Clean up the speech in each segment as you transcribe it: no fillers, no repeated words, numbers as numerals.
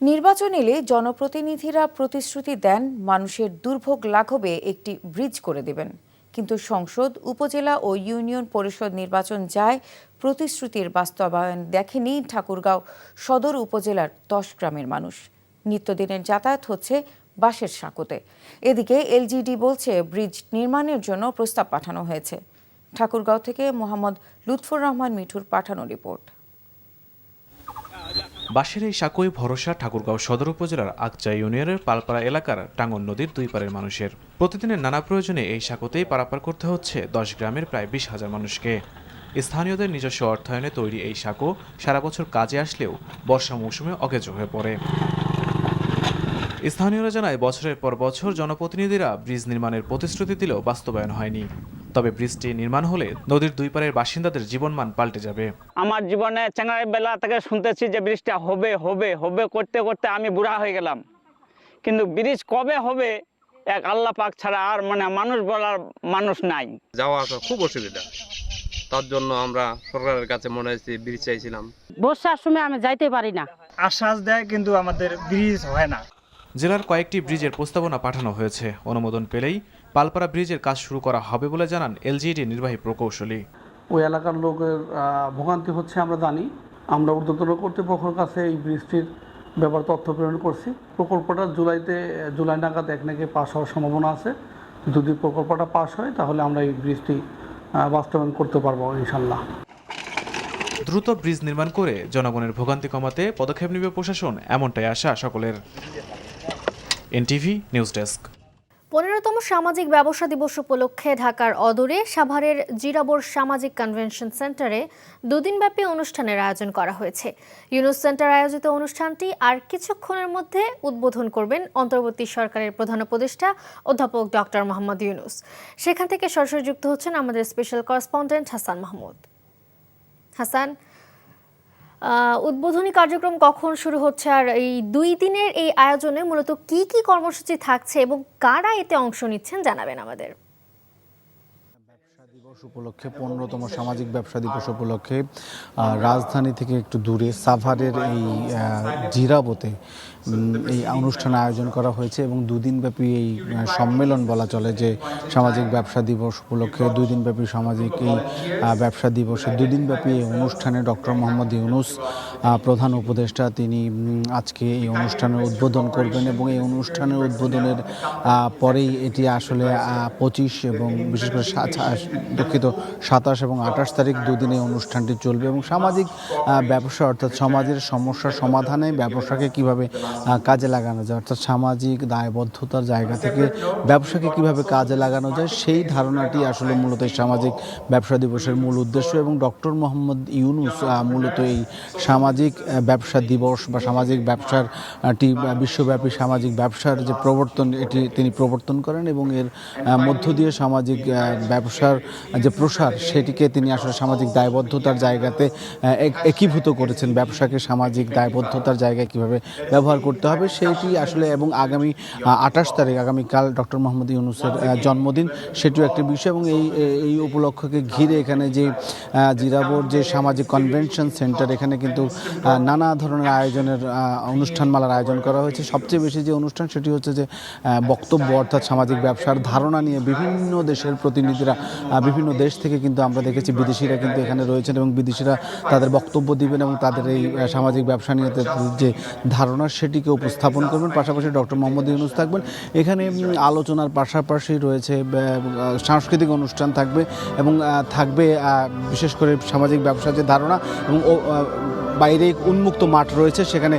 নির্বাচন এলে জনপ্রতিনিধিরা প্রতিশ্রুতি দেন মানুষের দুর্ভোগ লাঘবে একটি ব্রিজ করে দেবেন, কিন্তু সংসদ, উপজেলা ও ইউনিয়ন পরিষদ নির্বাচন যায় প্রতিশ্রুতির বাস্তবায়ন দেখেনি ঠাকুরগাঁও সদর উপজেলার 10 গ্রামের মানুষ। নিত্যদিনের যাতায়াত হচ্ছে বাঁশের সাঁকোতে। এদিকে এলজিইডি বলছে ব্রিজ নির্মাণের জন্য প্রস্তাব পাঠানো হয়েছে। ঠাকুরগাঁও থেকে মোহাম্মদ লুৎফর রহমান মিঠুর পাঠানো রিপোর্ট। বাঁশের এই সাঁকোয় ভরসা ঠাকুরগাঁও সদর উপজেলার আকচা ইউনিয়নের পালপাড়া এলাকার টাঙ্গন নদীর দুই পারের মানুষের। প্রতিদিনের নানা প্রয়োজনে এই সাঁকোতেই পারাপার করতে হচ্ছে 10 গ্রামের প্রায় 20,000 মানুষকে। স্থানীয়দের নিজস্ব অর্থায়নে তৈরি এই সাঁকো সারা বছর কাজে আসলেও বর্ষা মৌসুমে অকেজো হয়ে পড়ে। স্থানীয়রা জানায়, বছরের পর বছর জনপ্রতিনিধিরা ব্রিজ নির্মাণের প্রতিশ্রুতি দিলেও বাস্তবায়ন হয়নি। তবে ব্রিজটি নির্মাণ হলে নদীর দুই পারের বাসিন্দাদের জীবনমান পাল্টে যাবে। আমার জীবনে চেঙ্গাই বেলা থেকে শুনতেছি যে ব্রিজটা হবে হবে হবে করতে করতে আমি বুড়া হয়ে গেলাম, কিন্তু ব্রিজ কবে হবে এক আল্লাহ পাক ছাড়া আর মানুষ বলার মানুষ নাই। যাওয়া আসা খুব অসুবিধা, তার জন্য আমরা সরকারের কাছে মনে হয়েছে ব্রিজ চাইছিলাম। বর্ষার সময় আমি যাইতে পারি না। আশ্বাস দেয় কিন্তু আমাদের ব্রিজ হয় না। জেলার কয়েকটি ব্রিজের প্রস্তাবনা পাঠানো হয়েছে। অনুমোদন পেলেই পালপাড়া ব্রিজের কাজ শুরু করা হবে বলে জানান এলজিইডি নির্বাহী প্রকৌশলী। ওই এলাকার লোকের ভোগান্তি হচ্ছে আমরা জানি। আমরা ঊর্ধ্বতন কর্তৃপক্ষের কাছে এই ব্রিজটির ব্যাপারে তথ্য প্রেরণ করছি। প্রকল্পটা জুলাই নাগাদ নাকি পাস হওয়ার সম্ভাবনা আছে। যদি প্রকল্পটা পাস হয় তাহলে আমরা এই ব্রিজটি বাস্তবায়ন করতে পারবো ইনশাল্লাহ। দ্রুত ব্রিজ নির্মাণ করে জনগণের ভোগান্তি কমাতে পদক্ষেপ নেবে প্রশাসন, এমনটাই আশা সকলের। NTV news desk. 15তম সামাজিক ব্যবসা দিবস উপলক্ষে ঢাকার অদূরে সাভারের জিরাবর সামাজিক কনভেনশন সেন্টারে দুদিনব্যাপী অনুষ্ঠানের আয়োজন করা হয়েছে। ইউনুস সেন্টার আয়োজিত অনুষ্ঠানটি আর কিছুক্ষণের মধ্যে উদ্বোধন করবেন অন্তর্বর্তী সরকারের প্রধান উপদেষ্টা অধ্যাপক ডক্টর মোহাম্মদ ইউনুস। সেখান থেকে সরাসরি যুক্ত হচ্ছেন আমাদের স্পেশাল করেসপন্ডেন্ট হাসান মাহমুদ। হাসান, উদ্বোধনী কার্যক্রম কখন শুরু হচ্ছে, আর এই 2 দিনের এই আয়োজনে মূলত কি কি কর্মসূচি থাকছে এবং কারা এতে অংশ নিচ্ছেন জানাবেন আমাদের। ব্যবসা দিবস উপলক্ষে 15তম সামাজিক ব্যবসা দিবস উপলক্ষে রাজধানী থেকে একটু দূরে সাভারের এই জিরাবতে এই অনুষ্ঠান আয়োজন করা হয়েছে এবং 2 দিনব্যাপী এই সম্মেলন বলা চলে, যে সামাজিক ব্যবসা দিবস উপলক্ষে 2 দিনব্যাপী সামাজিক এই ব্যবসা দিবসে 2 দিনব্যাপী এই অনুষ্ঠানে ডক্টর মোহাম্মদ ইউনুস প্রধান উপদেষ্টা তিনি আজকে এই অনুষ্ঠানের উদ্বোধন করবেন এবং এই অনুষ্ঠানের উদ্বোধনের পরেই এটি আসলে 25 এবং বিশেষ করে 27 এবং 28 তারিখ 2 দিনে অনুষ্ঠানটি চলবে এবং সামাজিক ব্যবসা অর্থাৎ সমাজের সমস্যার সমাধানে ব্যবসাকে কিভাবে কাজে লাগানো যায়, অর্থাৎ সামাজিক দায়বদ্ধতার জায়গা থেকে ব্যবসাকে কিভাবে কাজে লাগানো যায়, সেই ধারণাটি আসলে মূলত এই সামাজিক ব্যবসা দিবসের মূল উদ্দেশ্য। এবং ডক্টর মোহাম্মদ ইউনুস মূলত এই সামাজিক ব্যবসা দিবস বা সামাজিক ব্যবসার বিশ্বব্যাপী সামাজিক ব্যবসার যে প্রবর্তন, এটি তিনি প্রবর্তন করেন এবং এর মধ্য দিয়ে সামাজিক ব্যবসার যে প্রসার, সেটিকে তিনি আসলে সামাজিক দায়বদ্ধতার জায়গাতে একীভূত করেছেন। ব্যবসাকে সামাজিক দায়বদ্ধতার জায়গায় কিভাবে ব্যবহার করতে হবে সেইটি আসলে, এবং আগামী 28 তারিখ আগামীকাল ডক্টর মোহাম্মদ ইউনুসের জন্মদিন, সেটিও একটি বিষয়। এবং এই উপলক্ষকে ঘিরে এখানে যে জিরাবর যে সামাজিক কনভেনশন সেন্টার, এখানে কিন্তু নানা ধরনের আয়োজনের অনুষ্ঠানমালার আয়োজন করা হয়েছে। সবচেয়ে বেশি যে অনুষ্ঠান সেটি হচ্ছে যে বক্তব্য, অর্থাৎ সামাজিক ব্যবসার ধারণা নিয়ে বিভিন্ন দেশের প্রতিনিধিরা, বিভিন্ন দেশ থেকে কিন্তু আমরা দেখেছি বিদেশিরা কিন্তু এখানে রয়েছেন এবং বিদেশিরা তাদের বক্তব্য দিবেন এবং তাদের এই সামাজিক ব্যবসা নিয়ে যে ধারণা সেটিকে উপস্থাপন করবেন। পাশাপাশি ডক্টর মোহাম্মদ ইউনুস থাকবেন। এখানে আলোচনার পাশাপাশি রয়েছে সাংস্কৃতিক অনুষ্ঠান থাকবে এবং থাকবে বিশেষ করে সামাজিক ব্যবসার যে ধারণা, এবং বাইরে উন্মুক্ত মাঠ রয়েছে, সেখানে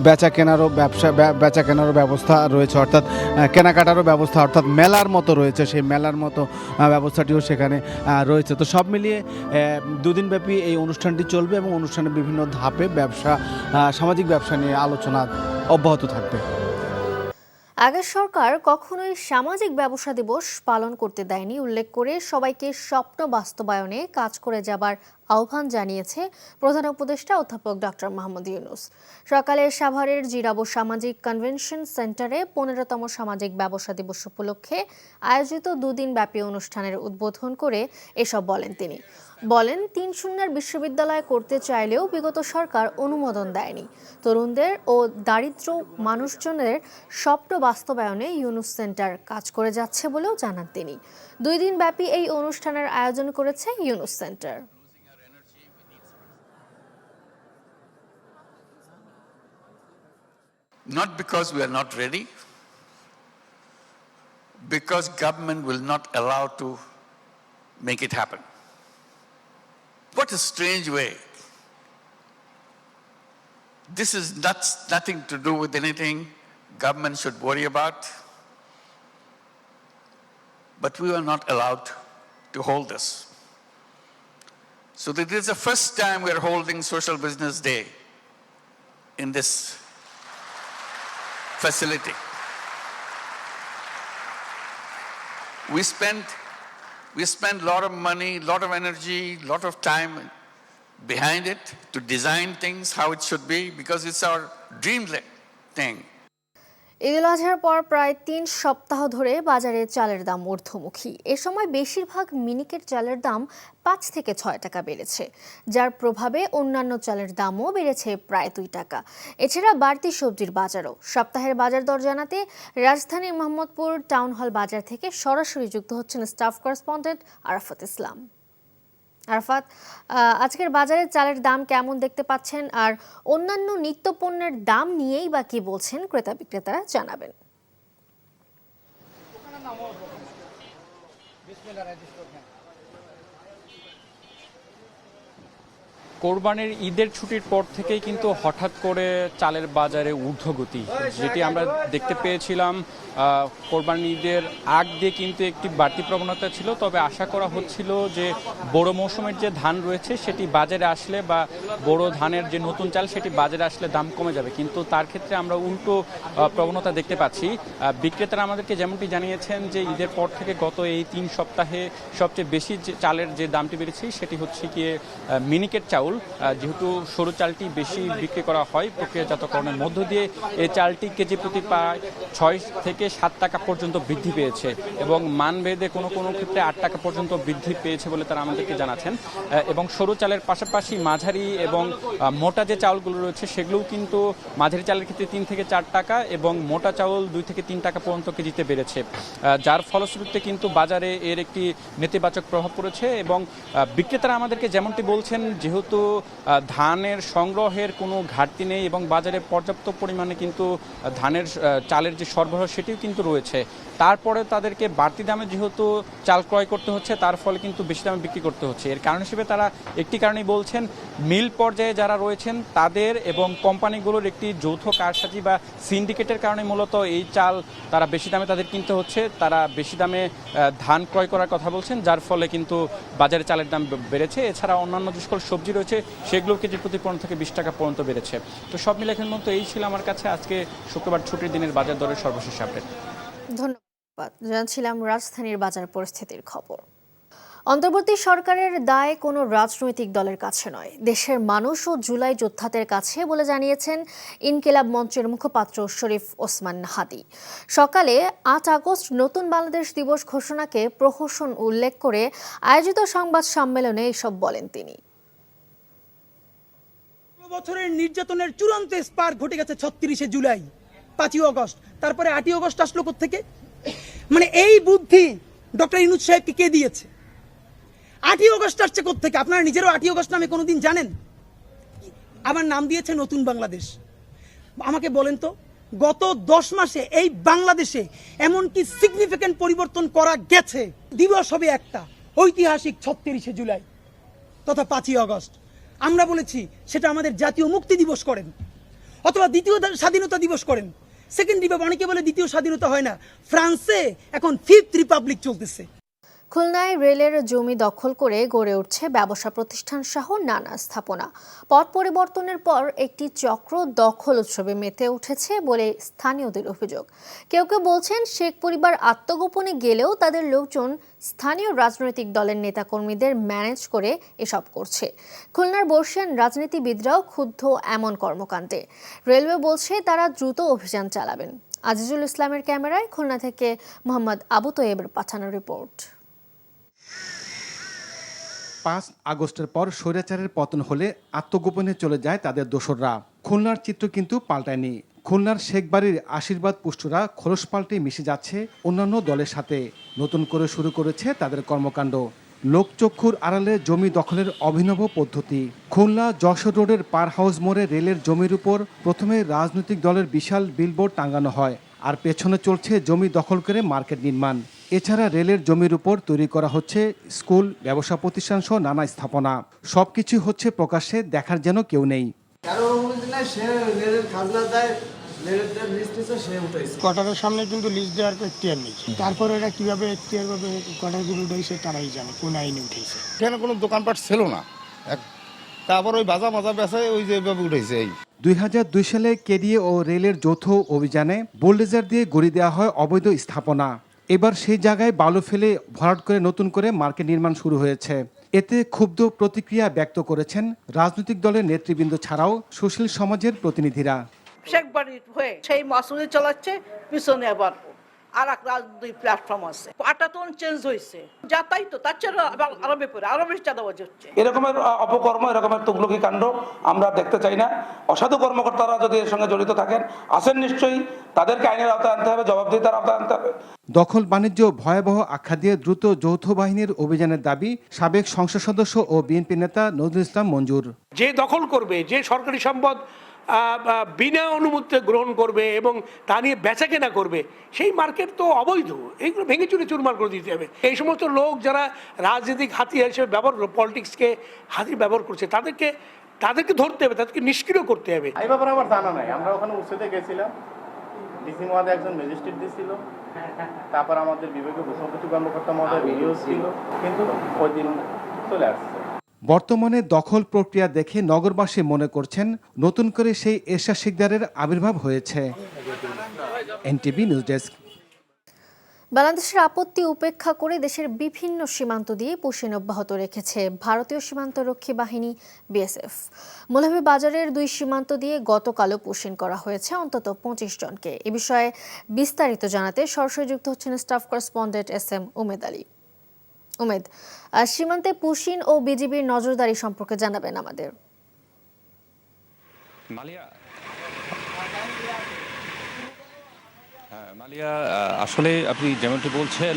বেচা কেনারও ব্যবস্থা রয়েছে, অর্থাৎ কেনাকাটারও ব্যবস্থা, অর্থাৎ মেলার মতো রয়েছে, সেই মেলার মতো ব্যবস্থাটিও সেখানে রয়েছে। তো সব মিলিয়ে 2 দিনব্যাপী এই অনুষ্ঠানটি চলবে এবং অনুষ্ঠানের বিভিন্ন ধাপে সামাজিক ব্যবসা নিয়ে আলোচনা অব্যাহত থাকবে। আগের সরকার কখনোই সামাজিক ব্যবসা দিবস পালন করতে দেয়নি উল্লেখ করে সবাইকে স্বপ্ন বাস্তবায়নে কাজ করে যাবার আহ্বান জানিয়েছে প্রধান উপদেষ্টা অধ্যাপক ডক্টর মোহাম্মদ ইউনূস। সকালে সাভারের জিরাবো সামাজিক কনভেনশন সেন্টারে 15তম সামাজিক ব্যবসা দিবস উপলক্ষে আয়োজিত দুদিনব্যাপী অনুষ্ঠানের উদ্বোধন করে এসব বলেন তিনি। বলেন 3-0 বিশ্ববিদ্যালয় করতে চাইলেও বিগত সরকার অনুমোদন দেয়নি। তরুণদের ও দারিদ্র মানুষজনের স্বপ্ন বাস্তবায়নে ইউনূস সেন্টার কাজ করে যাচ্ছে বলেও জানান তিনি। 2 দিনব্যাপী এই অনুষ্ঠানের আয়োজন করেছে Yunus centre. Not because we are not ready, because government will not allow to make it happen. What a strange way. This is nothing to do with anything government should worry about. But we were not allowed to hold this. So this is the first time we are holding Social Business Day in this facility. We spent a lot of money, a lot of energy, a lot of time behind it to design things how it should be because it's our dream thing. ঈদুল আজহার পর প্রায় 3 সপ্তাহ ধরে বাজারে চালের দাম ঊর্ধ্বমুখী। এ সময় বেশিরভাগ মিনিকেট চালের দাম 5 থেকে 6 টাকা বেড়েছে, যার প্রভাবে অন্যান্য চালের দামও বেড়েছে প্রায় 2 টাকা। এছাড়া বাড়তি সবজির বাজারও। সপ্তাহের বাজার দর জানাতে রাজধানীর মোহাম্মদপুর টাউন হল বাজার থেকে সরাসরি যুক্ত হচ্ছেন স্টাফ করেসপন্ডেন্ট আরাফাত ইসলাম। আরাফাত, আজকের বাজারে চালের দাম কেমন দেখতে পাচ্ছেন, আর অন্যান্য নিত্যপণ্যের দাম নিয়েই বা কি বলছেন ক্রেতা বিক্রেতারা, জানাবেন। কোরবানির ঈদের ছুটির পর থেকেই কিন্তু হঠাৎ করে চালের বাজারে ঊর্ধ্বগতি, যেটি আমরা দেখতে পেয়েছিলাম কোরবানির ঈদের আগ দিয়ে কিন্তু একটি বাড়তি প্রবণতা ছিল। তবে আশা করা হচ্ছিল যে বড় মৌসুমের যে ধান রয়েছে সেটি বাজারে আসলে বা বড় ধানের যে নতুন চাল সেটি বাজারে আসলে দাম কমে যাবে, কিন্তু তার ক্ষেত্রে আমরা উল্টো প্রবণতা দেখতে পাচ্ছি। বিক্রেতারা আমাদেরকে যেমনটি জানিয়েছেন যে ঈদের পর থেকে গত এই 3 সপ্তাহে সবচেয়ে বেশি যে চালের যে দামটি বেড়েছে সেটি হচ্ছে গিয়ে মিনিকেট চাউল। যেহেতু সরু চালটি বেশি বিক্রি করা হয় প্রক্রিয়াজাতকরণের মধ্য দিয়ে, এই চালটি কেজি প্রতি প্রায় 6 থেকে 7 টাকা পর্যন্ত বৃদ্ধি পেয়েছে এবং মানভেদে কোনো কোনো ক্ষেত্রে 8 টাকা পর্যন্ত বৃদ্ধি পেয়েছে বলে তারা আমাদেরকে জানাচ্ছেন। এবং সরু চালের পাশাপাশি মাঝারি এবং মোটা যে চাউলগুলো রয়েছে সেগুলোও কিন্তু মাঝারি চালের ক্ষেত্রে 3 থেকে 4 টাকা এবং মোটা চাউল 2 থেকে 3 টাকা পর্যন্ত কেজিতে বেড়েছে, যার ফলশ্রুতিতে কিন্তু বাজারে এর একটি নেতিবাচক প্রভাব পড়েছে। এবং বিক্রেতারা আমাদেরকে যেমনটি বলছেন, যেহেতু ধানের সংগ্রহের কোনো ঘাটতি নেই এবং বাজারে পর্যাপ্ত পরিমাণে কিন্তু ধানের চালের যে সরবরাহ সেটিও কিন্তু রয়েছে, তারপরে তাদেরকে বাড়তি দামে যেহেতু চাল ক্রয় করতে হচ্ছে তার ফলে কিন্তু বেশি দামে বিক্রি করতে হচ্ছে। এর কারণ হিসেবে তারা একটি কারণেই বলছেন, মিল পর্যায়ে যারা রয়েছেন তাদের এবং কোম্পানিগুলোর একটি যৌথ কারসাজি বা সিন্ডিকেটের কারণে মূলত এই চাল তারা বেশি দামে তাদের কিনতে হচ্ছে, তারা বেশি দামে ধান ক্রয় করার কথা বলছেন, যার ফলে কিন্তু বাজারে চালের দাম বেড়েছে। এছাড়া অন্যান্য যে সকল সবজি রয়েছে সেগুলো কেজি প্রতি 15 থেকে 20 টাকা পর্যন্ত বেড়েছে। তো সব মিলে এখন মতো এই ছিল আমার কাছে আজকে শুক্রবার ছুটির দিনের বাজার দরের সর্বশেষ আপডেট। ধন্যবাদ। জানছিলাম রাজধানীর বাজার পরিস্থিতির খবর। অন্তর্বর্তী সরকারের দায় কোনো রাজনৈতিক দলের কাছে নয়, দেশের মানুষ ও জুলাই যোদ্ধাদের কাছে বলে জানিয়েছেন ইনকিলাব মঞ্চের মুখপাত্র শরীফ ওসমান হাদি। সকালে 8 আগস্ট নতুন বাংলাদেশ দিবস ঘোষণাকে প্রহসন উল্লেখ করে আয়োজিত সংবাদ সম্মেলনে এসব বলেন তিনি। বছরের নির্যাতনের চূড়ান্ত স্পার ঘটে গেছে 36শে জুলাই, 5ই আগস্ট, তারপরে 8ই আগস্ট আসলো কোত্থেকে? মানে এই বুদ্ধি ডক্টর ইউনূস সাহেবকে কে দিয়েছে? 8ই আগস্ট আসছে কোত্থেকে? আপনারা নিজেরও 8ই আগস্ট নামে কোনোদিন জানেন? আমার নাম দিয়েছে নতুন বাংলাদেশ। আমাকে বলেন তো, গত 10 মাসে এই বাংলাদেশে এমন কি সিগনিফিক্যান্ট পরিবর্তন করা গেছে? দিবস হবে একটা, ঐতিহাসিক 36শে জুলাই তথা 5ই আগস্ট। আমরা বলেছি সেটা আমাদের জাতীয় মুক্তি দিবস করেন অথবা দ্বিতীয় স্বাধীনতা দিবস করেন। সেকেন্ড রিপাবলিক, অনেকে বলে দ্বিতীয় স্বাধীনতা হয় না, ফ্রান্সে এখন 5th রিপাবলিক চলতেছে। খুলনায় রেলের জমি দখল করে গড়ে উঠছে ব্যবসা প্রতিষ্ঠান সহ নানা স্থাপনা। পথ পরিবর্তনের পর একটি চক্র দখল উৎসবে মেতে উঠেছে বলে স্থানীয়দের অভিযোগ। কেউ কেউ বলছেন শেখ পরিবার আত্মগোপনে গেলেও তাদের লোকজন স্থানীয় রাজনৈতিক দলের নেতাকর্মীদের ম্যানেজ করে এসব করছে। খুলনার বর্ষিয়ান রাজনীতিবিদরাও ক্ষুব্ধ এমন কর্মকাণ্ডে। রেলওয়ে বলছে তারা দ্রুত অভিযান চালাবেন। আজিজুল ইসলামের ক্যামেরায় খুলনা থেকে মোহাম্মদ আবু তৈয়বের পাঠানো রিপোর্ট। 5 আগস্টের পর স্বৈরাচারের পতন হলে আত্মগোপনে চলে যায় তাদের দোসররা। খুলনার চিত্র কিন্তু পাল্টায়নি। খুলনার শেখবাড়ির আশীর্বাদ পুষ্টরা খোলস পাল্টে মিশে যাচ্ছে অন্যান্য দলের সাথে। নতুন করে শুরু করেছে তাদের কর্মকাণ্ড। লোকচক্ষুর আড়ালে জমি দখলের অভিনব পদ্ধতি। খুলনা যশোর রোডের পার হাউস মোড়ে রেলের জমির উপর প্রথমে রাজনৈতিক দলের বিশাল বিলবোর্ড টাঙানো হয়, আর পেছনে চলছে জমি দখল করে মার্কেট নির্মাণ। এছাড়া রেলের জমির উপর তৈরি করা হচ্ছে স্কুল, ব্যবসা প্রতিষ্ঠান সহ নানা স্থাপনা। সবকিছু হচ্ছে প্রকাশ্যে, দেখার যেন কেউ নেই। কোয়ার্টারের সামনে কিন্তু লিস্ট দেওয়ার এখতিয়ার নেই। তারপরে এরা কিভাবে এখতিয়ার করবে, কোয়ার্টারগুলো উঠেছে তারাই জানে কোন আইনে উঠেছে। এখানে কোনো দোকানপাট ছিল না, তারপর ওই বাজা মাজা বেচে ওই যেভাবে উঠেছে। এই 2002 সালে কেডিএ ও রেলের যৌথ অভিযানে বুলডোজার দিয়ে গড়িয়ে দেওয়া হয় অবৈধ স্থাপনা। এবার সেই জায়গায় বালু ফেলে ভরাট করে নতুন করে মার্কেট নির্মাণ শুরু হয়েছে। এতে ক্ষুব্ধ প্রতিক্রিয়া ব্যক্ত করেছেন রাজনৈতিক দলের নেতৃবৃন্দ ছাড়াও সুশীল সমাজের প্রতিনিধিরা। শেখবাড়ির হয়ে সেই মাসুলি চালাচ্ছে, পিছনে আবার আর এক রাজনৈতিক প্ল্যাটফর্ম আছে। পাটাতন চেঞ্জ হয়েছে, যাতাই তো তার চেয়ে আরো ব্যাপারে আরো বেশি চাঁদাবাজি হচ্ছে। এরকমের অপকর্ম, এরকমের তুগলকি কাণ্ড আমরা দেখতে চাই না। অসাধু কর্মকর্তারা যদি এর সঙ্গে জড়িত থাকেন, আছেন নিশ্চয়ই, তাদেরকে আইনের আওতায় আনতে হবে, জবাবদিহিতার আওতায় আনতে হবে। দখল বাণিজ্য ভয়াবহ আখ্যা দিয়ে দ্রুত যৌথ বাহিনীর অভিযানের দাবি সাবেক সংসদ সদস্য ও বিএনপি নেতা নজরুল ইসলাম মঞ্জুর। যে দখল করবে, যে সরকারি সম্পদ বিনা অনুমতিতে গ্রহণ করবে এবং তা নিয়ে বেচাকেনা করবে, সেই মার্কেট তো অবৈধ। এইগুলো ভেঙে চুরে চুরমার করে দিতে হবে। এই সমস্ত লোক যারা রাজনৈতিক হাতিয়ার হিসেবে ব্যবহার, পলিটিক্সকে হাতিয়ার ব্যবহার করছে, তাদেরকে ধরতে হবে, তাদেরকে নিষ্ক্রিয় করতে হবে। এই ব্যাপারে আমার জানা নাই। আমরা ওখানে উচ্ছেদে গেছিলাম, ডিসি মহোদয় একজন ম্যাজিস্ট্রেট দিয়েছিল, তারপর আমাদের বিভাগীয় ভূসম্পত্তি কর্মকর্তা মহোদয় ভিডিও ছিল, কিন্তু ওই দিন চলে আসছে। বর্তমানে দখল প্রক্রিয়া দেখে নগরবাসী মনে করছেন নতুন করে সেই এরশাদ শিকদারের আবির্ভাব হয়েছে। NTV news desk. বাংলাদেশের আপত্তি উপেক্ষা করে দেশের বিভিন্ন সীমান্ত দিয়ে পুশিন অব্যাহত রেখেছে ভারতীয় সীমান্তরক্ষী বাহিনী বিএসএফ। মৌলভীবাজারের 2 সীমান্ত দিয়ে গতকালও পুশিন করা হয়েছে অন্তত 25 জনকে। এ বিষয়ে বিস্তারিত জানাতে সরাসরি যুক্ত হচ্ছেন staff correspondent SM Umed Ali. Umed, সীমান্তে পুশিন ও বিজিবির নজরদারি সম্পর্কে জানাবেন আমাদের। মালিয়া, আসলে আপনি যেমনটি বলছেন,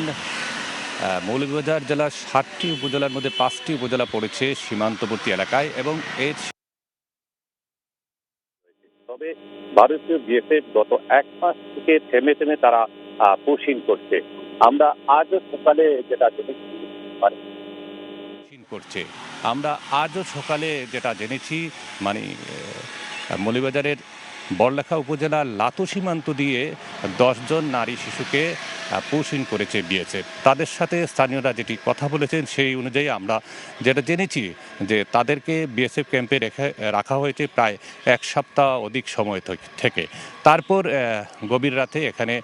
মৌলভীবাজার জেলার 7টি উপজেলার মধ্যে 5টি উপজেলা পড়েছে সীমান্তবর্তী এলাকায় এবং এর তবে ভারতীয় বিএসএফ গত 1 মাস থেকে থেমে থেমে তারা পুশিন করছে। আমরা আজও সকালে যেটা জেনেছি মানে মৌলভীবাজারের বড়লেখা উপজেলার লাতু সীমান্ত দিয়ে 10 জন নারী শিশুকে পুশিন করেছে বিএসএফ। তাদের সাথে স্থানীয়রা যেটি কথা বলেছেন সেই অনুযায়ী আমরা যেটা জেনেছি যে তাদেরকে বিএসএফ ক্যাম্পে রাখা হয়েছে প্রায় 1 সপ্তাহ অধিক সময় থেকে। তারপর গভীর রাতে এখানে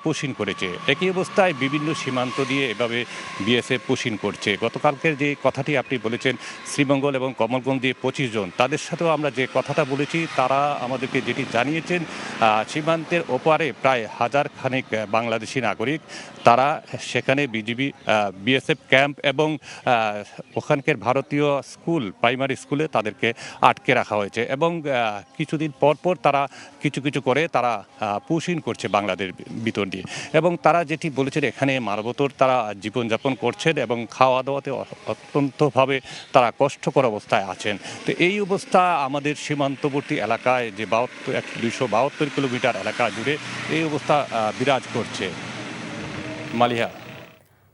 পুশিন করেছে। একই অবস্থায় বিভিন্ন সীমান্ত দিয়ে এভাবে বিএসএফ পুশিন করছে। গতকালকের যে কথাটি আপনি বলেছেন শ্রীমঙ্গল এবং কমলগঞ্জ দিয়ে 25 জন, তাদের সাথেও আমরা যে কথাটা বলেছি তারা আমাদেরকে যেটি জানিয়েছেন সীমান্তের ওপারে প্রায় 1000 খানেক বাংলাদেশি নাগরিক, তারা সেখানে বিএসএফ ক্যাম্প এবং ওখানকার ভারতীয় স্কুল, প্রাইমারি স্কুলে তাদেরকে আটকে রাখা হয়েছে এবং কিছুদিন পর তারা কিছু করে তারা পুশিন করছে বাংলাদেশ ভিতর দিয়ে। এবং তারা যেটি বলেছেন এখানে মানবতর তারা জীবনযাপন করছেন এবং খাওয়া দাওয়াতে অত্যন্তভাবে তারা কষ্টকর অবস্থায় আছেন। তো এই অবস্থা আমাদের সীমান্তবর্তী এলাকায় যে 272 কিলোমিটার এলাকা জুড়ে এই অবস্থা বিরাজ করছে। মালিহা,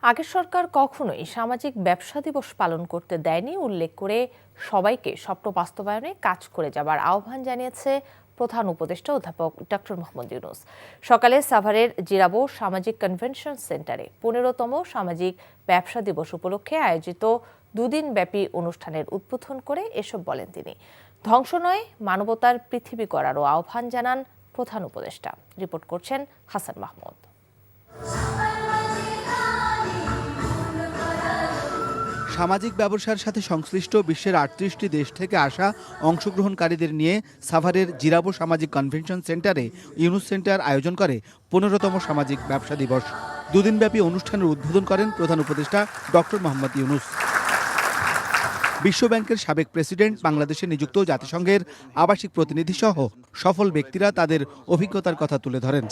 আগের সরকার কখনোই সামাজিক ব্যবসা দিবস পালন করতে দেয়নি উল্লেখ করে সবাইকে স্বপ্ন বাস্তবায়নে কাজ করে যাবার আহ্বান জানিয়েছে প্রধান উপদেষ্টা অধ্যাপক ডক্টর মোহাম্মদ ইউনূস। সকালে সাভারের জিরাবো সামাজিক কনভেনশন সেন্টারে 15তম সামাজিক ব্যবসা দিবস উপলক্ষে আয়োজিত দুদিনব্যাপী অনুষ্ঠানের উদ্বোধন করে এসব বলেন তিনি। ধ্বংস নয়, মানবতার পৃথিবী গড়ারও আহ্বান জানান প্রধান উপদেষ্টা। রিপোর্ট করছেন হাসান মাহমুদ। সামাজিক ব্যবসার সাথে সংশ্লিষ্ট বিশ্বের 38টি দেশ থেকে আসা অংশগ্রহণকারীদের নিয়ে সাভারের জিরাবো সামাজিক কনভেনশন সেন্টারে ইউনুস সেন্টার আয়োজন করে 15তম সামাজিক ব্যবসা দিবস। দুদিনব্যাপী অনুষ্ঠানের উদ্বোধন করেন প্রধান উপদেষ্টা ডক্টর মোহাম্মদ ইউনূস। বিশ্বব্যাংকের সাবেক প্রেসিডেন্ট, বাংলাদেশে নিযুক্ত জাতিসংঘের আবাসিক প্রতিনিধি সহ সফল ব্যক্তিরা তাদের অভিজ্ঞতার কথা তুলে ধরেন।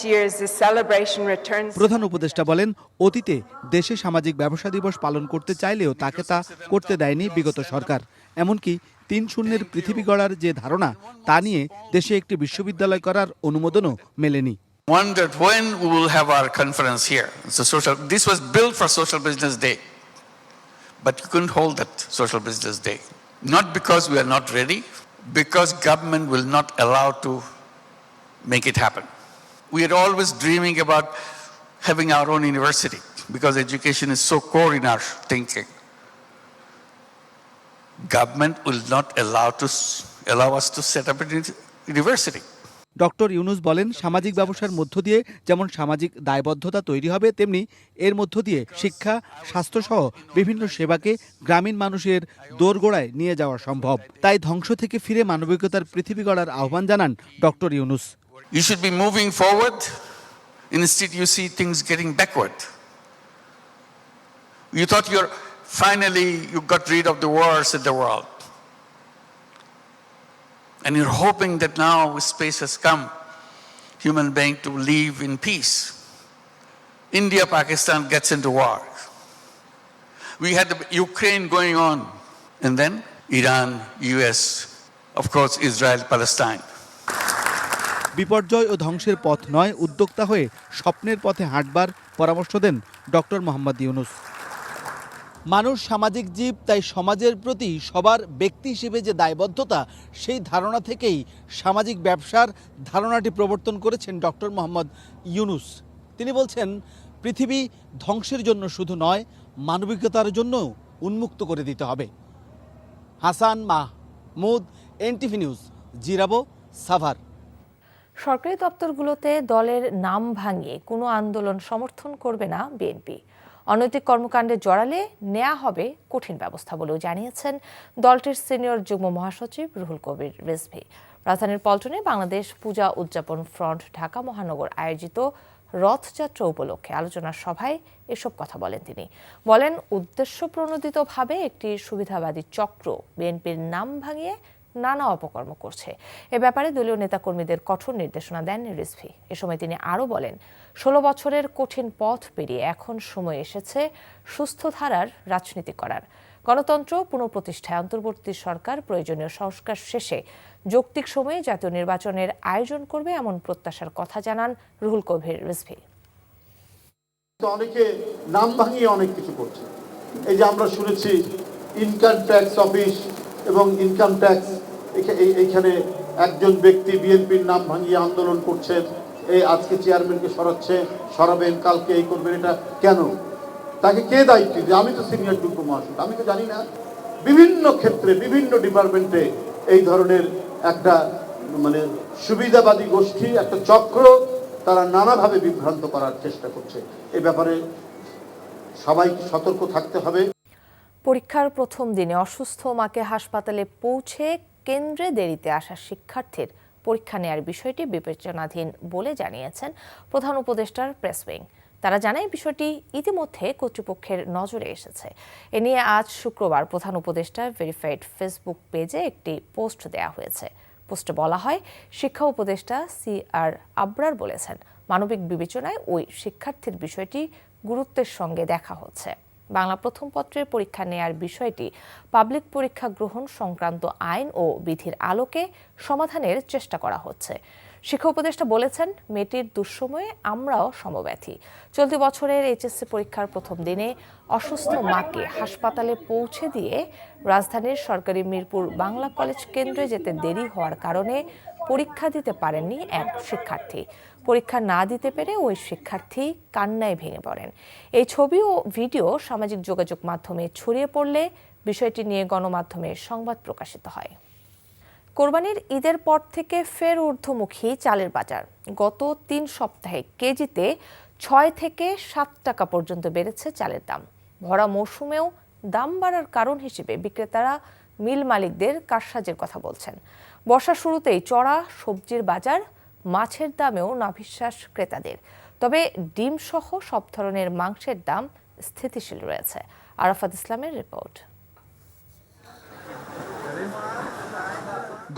প্রধান উপদেষ্টা বলেন, অতীতে দেশে সামাজিক ব্যবসা দিবস পালন করতে চাইলেও তাকে তা করতে দেয়নি বিগত সরকার। এমনকি 3-0 পৃথিবী গড়ার যে ধারণা, তা নিয়ে দেশে একটি বিশ্ববিদ্যালয় করার অনুমোদনও মেলেনি। Wondered when we will have our conference here. This was built for Social Business Day. But you couldn't hold that Social Business Day. Not because we are not ready, because government will not allow to make it happen. We are always dreaming about having our own university because education is so core in our thinking. Government will not allow us to set up a university. Doctor Yunus বলেন, সামাজিক ব্যবসার মধ্য দিয়ে যেমন সামাজিক দায়বদ্ধতা তৈরি হবে, তেমনি এর মধ্য দিয়ে শিক্ষা, স্বাস্থ্যসহ বিভিন্ন সেবাকে গ্রামীণ মানুষের দোরগোড়ায় নিয়ে যাওয়া সম্ভব। তাই ধ্বংস থেকে ফিরে মানবিকতার পৃথিবী গড়ার আহ্বান জানান doctor Yunus. You should be moving forward. Instead, you see things getting backward. You thought you got rid of the wars in the world. And you're hoping that now space has come, human being to live in peace. India, Pakistan gets into war. We had the Ukraine going on, and then Iran, US, of course, Israel, Palestine. বিপর্যয় ও ধ্বংসের পথ নয়, উদ্যোক্তা হয়ে স্বপ্নের পথে হাঁটবার পরামর্শ দেন doctor Mohammad Yunus. মানুষ সামাজিক জীব, তাই সমাজের প্রতি সবার ব্যক্তি হিসেবে যে দায়বদ্ধতা, সেই ধারণা থেকেই সামাজিক ব্যবসার ধারণাটি প্রবর্তন করেছেন ডক্টর মোহাম্মদ ইউনূস। তিনি বলছেন, পৃথিবী ধ্বংসের জন্য শুধু নয়, মানবিকতার জন্য উন্মুক্ত করে দিতে হবে। Hasan Mahmud, NTV news, Zirabo, Savar. সরকারি দপ্তরগুলোতে দলের নাম ভাঙিয়ে কোনো আন্দোলন সমর্থন করবে না বিএনপি। অনৈতিক কর্মকাণ্ডে জড়ালে নেওয়া হবে কঠিন ব্যবস্থা বলেও জানিয়েছেন দলটির সিনিয়র যুগ্ম মহাসচিব রুহুল কবির রিজভী। রাজধানীর পল্টনে বাংলাদেশ পূজা উদযাপন ফ্রন্ট ঢাকা মহানগর আয়োজিত রথযাত্রা উপলক্ষে আলোচনা সভায় এসব কথা বলেন তিনি। বলেন, উদ্দেশ্যপ্রণোদিতভাবে একটি সুবিধাবাদী চক্র বিএনপির নাম ভাঙিয়ে নানা অপকর্ম করছে। এ ব্যাপারে দলীয় নেতাকর্মীদের কঠোর নির্দেশনা দেন রিজভী। এ সময় তিনি আরও বলেন, 16 বছরের কঠিন পথ পেরিয়ে এখন সময় এসেছে সুস্থ ধারার রাজনীতি করার। গণতন্ত্র পুনঃপ্রতিষ্ঠায় অন্তর্বর্তী সরকার প্রয়োজনীয় সংস্কার শেষে যৌক্তিক সময়ে জাতীয় নির্বাচনের আয়োজন করবে, এমন প্রত্যাশার কথা জানান রুহুল কবির রিজভী। অনেকে নাম ভাঙিয়ে অনেক কিছু করছে। এই যে আমরা শুনেছি ইনকাম ট্যাক্স অফিস এবং ইনকাম ট্যাক্স, এইখানে একজন ব্যক্তি বিএনপির নাম ভাঙিয়ে আন্দোলন করছেন, এই আজকে চেয়ারম্যানকে সরাবেন, কালকে এই করবেন। এটা কেন? তাকে কে দায়িত্ব দিবে? আমি তো সিনিয়র যুগ্ম মহাসচিব, আমি তো জানি না। বিভিন্ন ক্ষেত্রে বিভিন্ন ডিপার্টমেন্টে এই ধরনের একটা সুবিধাবাদী গোষ্ঠী, একটা চক্র, তারা নানাভাবে বিভ্রান্ত করার চেষ্টা করছে। এই ব্যাপারে সবাইকে সতর্ক থাকতে হবে। পরীক্ষার প্রথম দিনে অসুস্থ মাকে হাসপাতালে পৌঁছে কেন্দ্রে দেরিতে আসা শিক্ষার্থীর পরীক্ষা নেয়ার বিষয়টি বিবেচনাধীন বলে জানিয়েছেন প্রধান উপদেষ্টার প্রেস উইং। তারা জানায়, বিষয়টি ইতিমধ্যে কর্তৃপক্ষের নজরে এসেছে। এ নিয়ে আজ শুক্রবার প্রধান উপদেষ্টার ভেরিফাইড ফেসবুক পেজে একটি পোস্ট দেয়া হয়েছে। পোস্টে বলা হয়, শিক্ষা উপদেষ্টা CR আবরার বলেছেন, মানবিক বিবেচনায় ওই শিক্ষার্থীর বিষয়টি গুরুত্বের সঙ্গে দেখা হচ্ছে। বাংলা প্রথম পত্রের পরীক্ষা নেয়ার বিষয়টি পাবলিক পরীক্ষা গ্রহণ সংক্রান্ত আইন ও বিধির আলোকে সমাধানের চেষ্টা করা হচ্ছে। শিক্ষা উপদেষ্টা বলেছেন, মেয়েটির দুঃসময়ে আমরাও সমব্যথী। চলতি বছরের HSC পরীক্ষার প্রথম দিনে অসুস্থ মাকে হাসপাতালে পৌঁছে দিয়ে রাজধানীর সরকারি মিরপুর বাংলা কলেজ কেন্দ্রে যেতে দেরি হওয়ার কারণে পরীক্ষা দিতে পারেননি এক শিক্ষার্থী। পরীক্ষা না দিতে পেরে ওই শিক্ষার্থী কান্নায় ভেঙে পড়েন। এই ছবি ও ভিডিও সামাজিক যোগাযোগ মাধ্যমে ছড়িয়ে পড়লে বিষয়টি নিয়ে গণমাধ্যমে সংবাদ প্রকাশিত হয়। কোরবানির ঈদের পর থেকে ফের ঊর্ধ্বমুখী চালের বাজার। গত 3 সপ্তাহে কেজিতে 6 থেকে 7 টাকা পর্যন্ত বেড়েছে চালের দাম। ভরা মৌসুমেও দাম বাড়ার কারণ হিসেবে বিক্রেতারা মিল মালিকদের কারসাজির কথা বলছেন। বর্ষার শুরুতেই চড়া সবজির বাজার, মাছের দামেও নাভিশ্বাস ক্রেতাদের। তবে ডিম সহ সব ধরনের মাংসের দাম স্থিতিশীল রয়েছে। আরাফাত ইসলামের রিপোর্ট।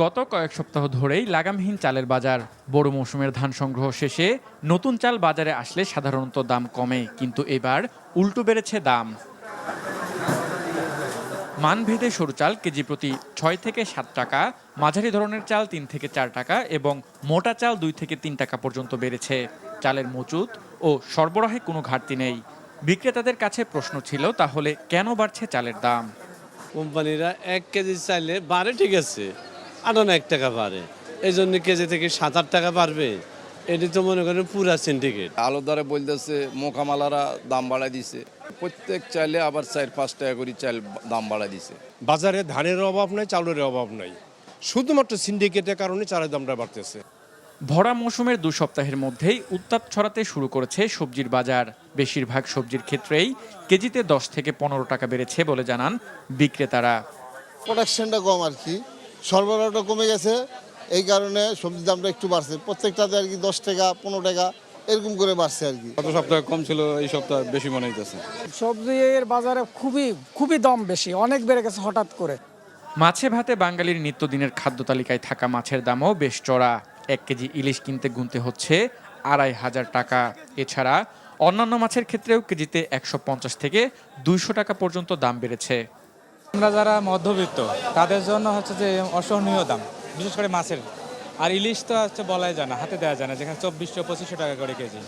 গত কয়েক সপ্তাহ ধরেই লাগামহীন চালের বাজার। বড় মৌসুমের ধান সংগ্রহ শেষে নতুন চাল বাজারে আসলে সাধারণত দাম কমে, কিন্তু এবার উল্টো বেড়েছে দাম। মানভেদে সরু চাল কেজি প্রতি 6 থেকে 7 টাকা, মাঝারি ধরনের চাল 3 থেকে 4 টাকা এবং মোটা চাল 2 থেকে 3 টাকা পর্যন্ত বেড়েছে। চালের মজুত ও সরবরাহে কোনো ঘাটতি নেই। বিক্রেতাদের কাছে প্রশ্ন ছিল, তাহলে কেন বাড়ছে চালের দাম? কোম্পানিরা 1 কেজি চাইলে বাড়ে, ঠিক আছে, 8-9 টাকা বাড়ে, এই জন্য কেজি থেকে 7-8 টাকা বাড়বে। এটি তো মনে করেন পুরা সিন্ডিকেট। আলুর দরে বলতেছে মোকামালারা দাম বাড়াই দিছে, প্রত্যেক চাইলে আবার 4-5 টাকা করে চাল দাম বাড়াই দিছে। বাজারে ধানের অভাব নাই, চাউলের অভাব নাই, শুধুমাত্র সিন্ডিকেটের কারণে চালের দামটা বাড়তেছে। ভরা মৌসুমের 2 সপ্তাহের মধ্যেই উত্তাপ ছড়াতে শুরু করেছে সবজির বাজার। বেশিরভাগ সবজির ক্ষেত্রেই কেজিতে 10 থেকে 15 টাকা বেড়েছে বলে জানান বিক্রেতারা। প্রোডাকশনটা কম আর কি, সরবরাহটা কমে গেছে, এই কারণে সবজির দামটা একটু বাড়ছে। প্রত্যেকটাতে আর কি 10 টাকা 15 টাকা এরকম করে বাড়ছে আর কি। গত সপ্তাহে কম ছিল, এই সপ্তাহে বেশি মনে হইতেছে। সবজির বাজারে খুবই দাম বেশি, অনেক বেড়ে গেছে হঠাৎ করে। মাছে ভাতে বাঙালির নিত্যদিনের খাদ্য তালিকায় থাকা মাছের দামও বেশ চড়া। 1 কেজি ইলিশ কিনতে গুনতে হচ্ছে 2500 টাকা। এছাড়া অন্যান্য মাছের ক্ষেত্রেও কেজিতে 150 থেকে 200 টাকা পর্যন্ত দাম বেড়েছে। আমরা যারা মধ্যবিত্ত তাদের জন্য হচ্ছে যে অসহনীয় দাম, বিশেষ করে মাছের। আর ইলিশ তো হচ্ছে বলাই যায় না, হাতে দেওয়া যায় না, যেখানে 2400-2500 টাকা করে কেজি,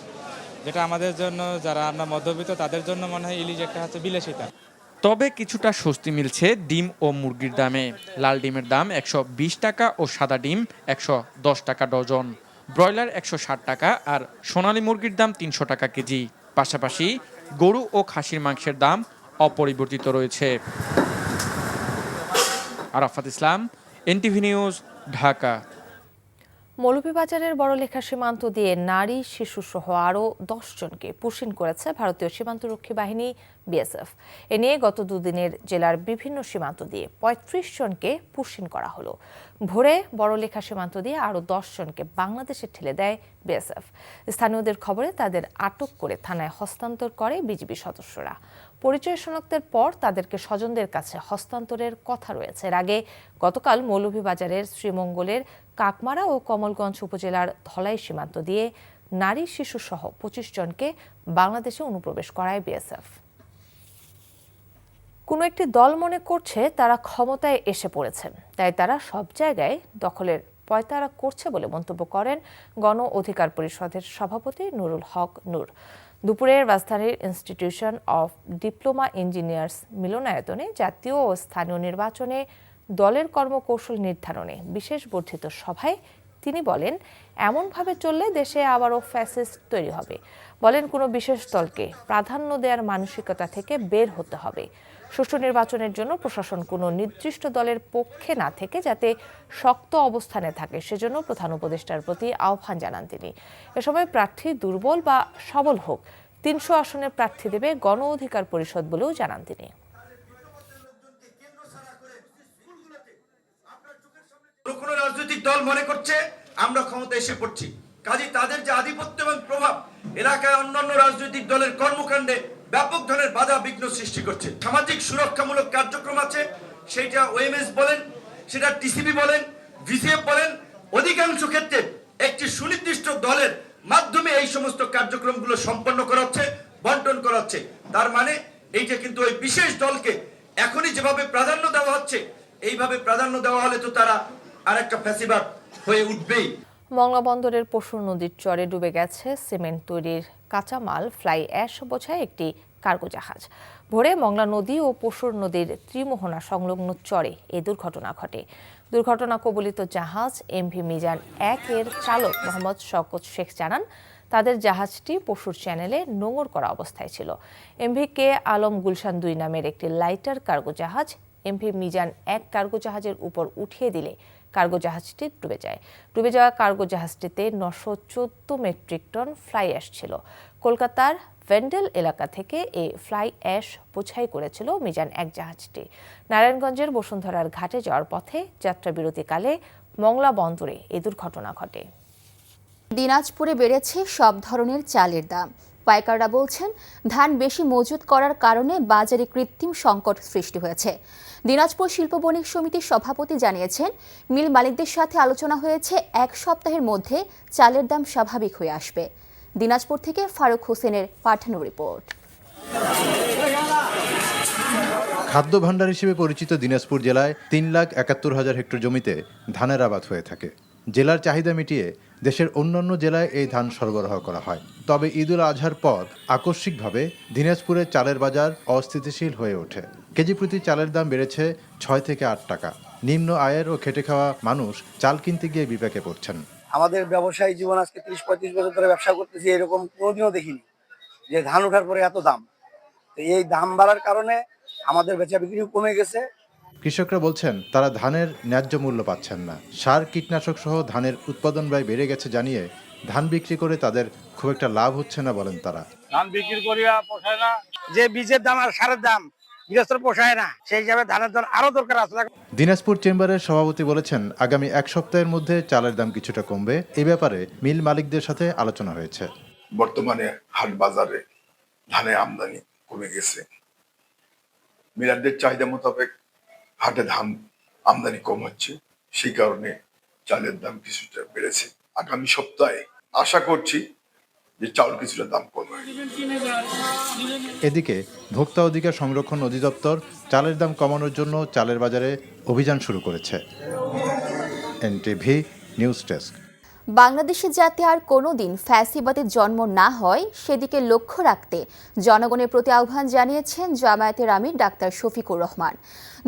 যেটা আমাদের জন্য, যারা আমরা মধ্যবিত্ত তাদের জন্য মনে হয় ইলিশ একটা হচ্ছে বিলাসিতা। তবে কিছুটা স্বস্তি মিলছে ডিম ও মুরগির দামে। লাল ডিমের দাম 120 টাকা ও সাদা ডিম 110 টাকা ডজন। ব্রয়লার 160 টাকা আর সোনালী মুরগির দাম 300 টাকা কেজি। পাশাপাশি গরু ও খাসির মাংসের দাম অপরিবর্তিত রয়েছে। আরাফাত ইসলাম, এনটিভি নিউজ, ঢাকা। মৌলভীবাজারের বড়লেখা সীমান্ত দিয়ে নারী, শিশু সহ আরও 10 জনকে পুশিন করেছে ভারতীয় সীমান্তরক্ষী বাহিনী বিএসএফ। এ নিয়ে গত দুদিনের জেলার বিভিন্ন সীমান্ত দিয়ে 35 জনকে পুশিন করা হলো। ভোরে বড়লেখা সীমান্ত দিয়ে আরও 10 জনকে বাংলাদেশে ঠেলে দেয় বিএসএফ। স্থানীয়দের খবরে তাদের আটক করে থানায় হস্তান্তর করে বিজিবি সদস্যরা। পরিচয় শনাক্তের পর তাদেরকে স্বজনদের কাছে হস্তান্তরের কথা রয়েছে। এর আগে গতকাল মৌলভীবাজারের শ্রীমঙ্গলের কাকমারা ও কমলগঞ্জ উপজেলার ধলাই সীমান্ত দিয়ে নারী, শিশু সহ 25 জনকে বাংলাদেশে অনুপ্রবেশ করায় বিএসএফ। কোনো একটি দল মনে করছে তারা ক্ষমতায় এসে পড়েছে, তাই তারা সব জায়গায় দখলের পয়তারা করছে বলে মন্তব্য করেন গণ অধিকার পরিষদের সভাপতি নুরুল হক নূর। দুপুরে রাজধানীর ইনস্টিটিউশন অফ ডিপ্লোমা ইঞ্জিনিয়ার্স মিলনায়তনে জাতীয় ও স্থানীয় নির্বাচনে দলের কর্মকৌশল নির্ধারণে বিশেষ বর্ধিত সভায় তিনি বলেন, এমনভাবে চললে দেশে আবারও ফ্যাসিস্ট তৈরি হবে। বলেন, কোনো বিশেষ দলকে প্রাধান্য দেওয়ার মানসিকতা থেকে বের হতে হবে। সুষ্ঠু নির্বাচনের জন্য প্রশাসন কোনো নির্দিষ্ট দলের পক্ষে না থেকে যাতে শক্ত অবস্থানে থাকে, সেজন্য প্রধান উপদেষ্টার প্রতি আহ্বান জানান তিনি। এ সময় প্রার্থী দুর্বল বা সবল হোক, 300 আসনের প্রার্থী দেবে গণ অধিকার পরিষদ বলেও জানান তিনি। কোনো রাজনৈতিক দল মনে করছে আমরা ক্ষমতা এসে পড়ছি, কাজে তাদের যে আধিপত্য এবং প্রভাব এলাকায় অন্যান্য রাজনৈতিক দলের কর্মকাণ্ডে ব্যাপক ধরনের বাধা বিঘ্ন সৃষ্টি করছে। সামাজিক সুরক্ষামূলক কার্যক্রম আছে, সেটা ওএমএস বলেন, সেটা টিসিবি বলেন, ভিসিএফ বলেন, অধিকাংশ ক্ষেত্রে একটি সুনির্দিষ্ট দলের মাধ্যমে এই সমস্ত কার্যক্রমগুলো সম্পন্ন করা হচ্ছে, বন্টন করা হচ্ছে। তার মানে এইটা কিন্তু ওই বিশেষ দলকে এখনই যেভাবে প্রাধান্য দেওয়া হচ্ছে, এইভাবে প্রাধান্য দেওয়া হলে তো তারা আরেকটা ফ্যাসিবাদ হয়ে উঠবেই। মংলা বন্দরের পশুর নদীর চরে ডুবে গেছে সিমেন্ট তৈরির কাঁচামাল ফ্লাই অ্যাশ বোঝায় একটি কার্গো জাহাজ। ভোরে মংলা নদী ও পশুর নদীর ত্রিমোহনা সংলগ্ন চরে এই দুর্ঘটনা ঘটে। দুর্ঘটনা কবলিত জাহাজ এমভি মিজান 1-এর চালক মোহাম্মদ শওকত শেখ জানান, তাদের জাহাজটি পশুর চ্যানেলে নোঙর করা অবস্থায় ছিল। এমভি কে আলম গুলশান 2 নামের একটি লাইটার কার্গো জাহাজ এমভি মিজান 1 কার্গো জাহাজের উপর উঠিয়ে দিলে কার্গো জাহাজটি ডুবে যায়। ডুবে যাওয়া কার্গো জাহাজটিতে 914 মেট্রিক টন ফ্লাই অ্যাশ ছিল। কলকাতার ভেন্ডেল এলাকা থেকে এই ফ্লাই অ্যাশ বোঝাই করেছিল মিজান 1 জাহাজটি। নারায়ণগঞ্জের বসুন্ধরার ঘাটে যাওয়ার পথে যাত্রাবিরতিকালে মংলা বন্দরে এই দুর্ঘটনা ঘটে। দিনাজপুরে বেড়েছে সব ধরনের চালের দাম। পাইকাররা বলছেন, ধান বেশি মজুত করার কারণে বাজারে কৃত্রিম সংকট সৃষ্টি হয়েছে। দিনাজপুর শিল্প বণিক সমিতির সভাপতি জানিয়েছেন, মিল মালিকদের সাথে আলোচনা হয়েছে 1 সপ্তাহের মধ্যে চালের দাম স্বাভাবিক হয়ে আসবে। দিনাজপুর থেকে ফারুক হোসেনের পাঠানো রিপোর্ট। খাদ্য ভাণ্ডার হিসেবে পরিচিত দিনাজপুর জেলায় 3,71,000 হেক্টর জমিতে ধানের আবাদ হয়ে থাকে। জেলার চাহিদা মিটিয়ে দেশের অন্যান্য জেলায় এই ধান সরবরাহ করা হয়। তবে ঈদুল আজহার পর আকস্মিকভাবে দিনাজপুরে চালের বাজার অস্থিতিশীল হয়ে ওঠে। কেজি প্রতি চালের দাম বেড়েছে 6 থেকে 8 টাকা। নিম্ন আয়ের ও খেটে খাওয়া মানুষ চাল কিনতে গিয়ে বিপাকে পড়ছেন। আমাদের ব্যবসায়ী জীবন আজকে 30-35 বছর ধরে ব্যবসা করতেছি, এরকম কোনোদিনও দেখিনি যে ধান ওঠার পরে এত দাম। তো এই দাম বাড়ার কারণে আমাদের বেচা বিক্রিও কমে গেছে। কৃষকরা বলছেন, তারা ধানের ন্যায্য মূল্য পাচ্ছেন না। সার, কীটনাশক সহ ধানের উৎপাদন ব্যয় বেড়ে গেছে জানিয়ে ধান বিক্রি করে তাদের খুব একটা লাভ হচ্ছে না বলেন তারা। ধান বিক্রি করিয়া পোষায় না, যে বীজের দাম আর সারের দাম গৃহস্থর পোষায় না, সেই হিসাবে ধানের দাম আরো দরকার আছে। দিনাজপুর চেম্বারের সভাপতি বলেছেন, আগামী 1 সপ্তাহের মধ্যে চালের দাম কিছুটা কমবে। এই ব্যাপারে মিল মালিকদের সাথে আলোচনা হয়েছে। বর্তমানে হাট বাজারে ধানের আমদানি কমে গেছে। মিলারদের চাহিদা মোতাবেক হাটে ধান আমদানি কম হচ্ছে, সেই কারণে চালের দাম কিছুটা বেড়েছে। আগামী সপ্তাহে আশা করছি যে চাউল কিছুটা দাম কমবে। এদিকে ভোক্তা অধিকার সংরক্ষণ অধিদপ্তর চালের দাম কমানোর জন্য চালের বাজারে অভিযান শুরু করেছে। NTV news desk. বাংলাদেশে যাতে আর কোনোদিন ফ্যাসিবাদের জন্ম না হয় সেদিকে লক্ষ্য রাখতে জনগণের প্রতি আহ্বান জানিয়েছেন জামায়াতের আমির ডাক্তার শফিকুর রহমান।